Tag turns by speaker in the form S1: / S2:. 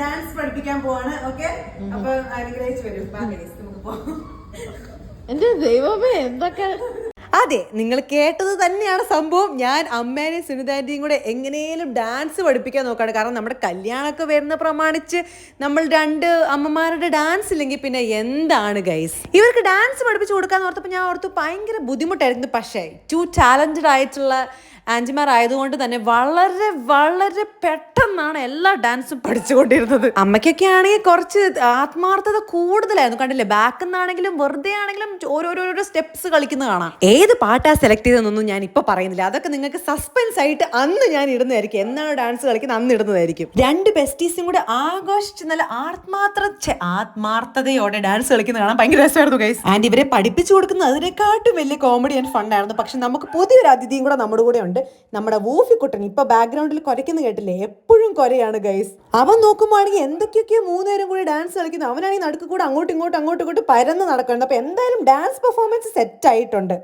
S1: Dance പഠിപ്പിക്കാൻ പോവാണ്. Okay, അപ്പൊ അനുഗ്രഹിച്ച് വരും. നമുക്ക് പോവാം.
S2: എന്റെ ദൈവമേ എന്തൊക്കെ.
S1: അതെ, നിങ്ങൾ കേട്ടത് തന്നെയാണ് സംഭവം. ഞാൻ അമ്മേനെയും സുനിതാന്റിയും കൂടെ എങ്ങനെയും ഡാൻസ് പഠിപ്പിക്കാൻ നോക്കാണ്. കാരണം നമ്മുടെ കല്യാണമൊക്കെ വരുന്ന പ്രമാണിച്ച് നമ്മൾ രണ്ട് അമ്മമാരുടെ ഡാൻസ് ഇല്ലെങ്കിൽ പിന്നെ എന്താണ് ഗൈസ്. ഇവർക്ക് ഡാൻസ് പഠിപ്പിച്ച് കൊടുക്കാന്ന് ഓർത്തപ്പോൾ ഞാൻ ഓർത്തു ഭയങ്കര ബുദ്ധിമുട്ടായിരുന്നു. പക്ഷേ ടു ടാലന്റഡ് ആയിട്ടുള്ള ആന്റിമാർ ആയതുകൊണ്ട് തന്നെ വളരെ വളരെ പെട്ടെന്നാണ് എല്ലാ ഡാൻസും പഠിച്ചുകൊണ്ടിരുന്നത്. അമ്മയ്ക്കൊക്കെ ആണെങ്കിൽ കുറച്ച് ആത്മാർത്ഥത കൂടുതലായിരുന്നു. കണ്ടില്ലേ, ബാക്കിൽ നിന്നാണെങ്കിലും വെറുതെ ആണെങ്കിലും ഓരോരോ സ്റ്റെപ്സ് കളിക്കുന്നത് കാണാം. ഏത് പാട്ടാ സെലക്ട് ചെയ്തതെന്നൊന്നും ഞാൻ ഇപ്പൊ പറയുന്നില്ല. അതൊക്കെ നിങ്ങൾക്ക് സസ്പെൻസ് ആയിട്ട് അന്ന് ഞാൻ ഇടുന്നതായിരിക്കും. എന്നാണ് ഡാൻസ് കളിക്കുന്നത് അന്ന് ഇടുന്നതായിരിക്കും. രണ്ട് ബെസ്റ്റീസും കൂടെ ആഘോഷിച്ച് നല്ല ആത്മാർത്ഥതയോടെ ഡാൻസ് കളിക്കുന്നത് കാണാൻ ഭയങ്കര രസമായിരുന്നു ഗൈസ്. ആൻഡ് ഇവരെ പഠിപ്പിച്ചു കൊടുക്കുന്നത് അതിനെക്കാട്ടും വലിയ കോമഡി ആൻഡ് ഫണ്ടായിരുന്നു. പക്ഷെ നമുക്ക് പുതിയൊരു അതിഥിയും കൂടെ നമ്മുടെ കൂടെ ഉണ്ട്. നമ്മുടെ വൂഫിക്കുട്ടൻ. ഇപ്പൊ ബാക്ക്ഗ്രൗണ്ടിൽ കുരയ്ക്കുന്ന കേട്ടില്ലേ, എപ്പോഴും കുരയാണ് ഗൈസ്. അവൻ നോക്കുമ്പോഴാണെങ്കിൽ എന്തൊക്കെയൊക്കെയോ മൂന്നുപേരും കൂടി ഡാൻസ് കളിക്കുന്നത്. അവനാണെങ്കിൽ നടുക്ക് കൂടെ അങ്ങോട്ടും ഇങ്ങോട്ടും പരന്ന് നടക്കുന്നത്. അപ്പൊ എന്തായാലും ഡാൻസ് പെർഫോമൻസ് സെറ്റ് ആയിട്ടുണ്ട്.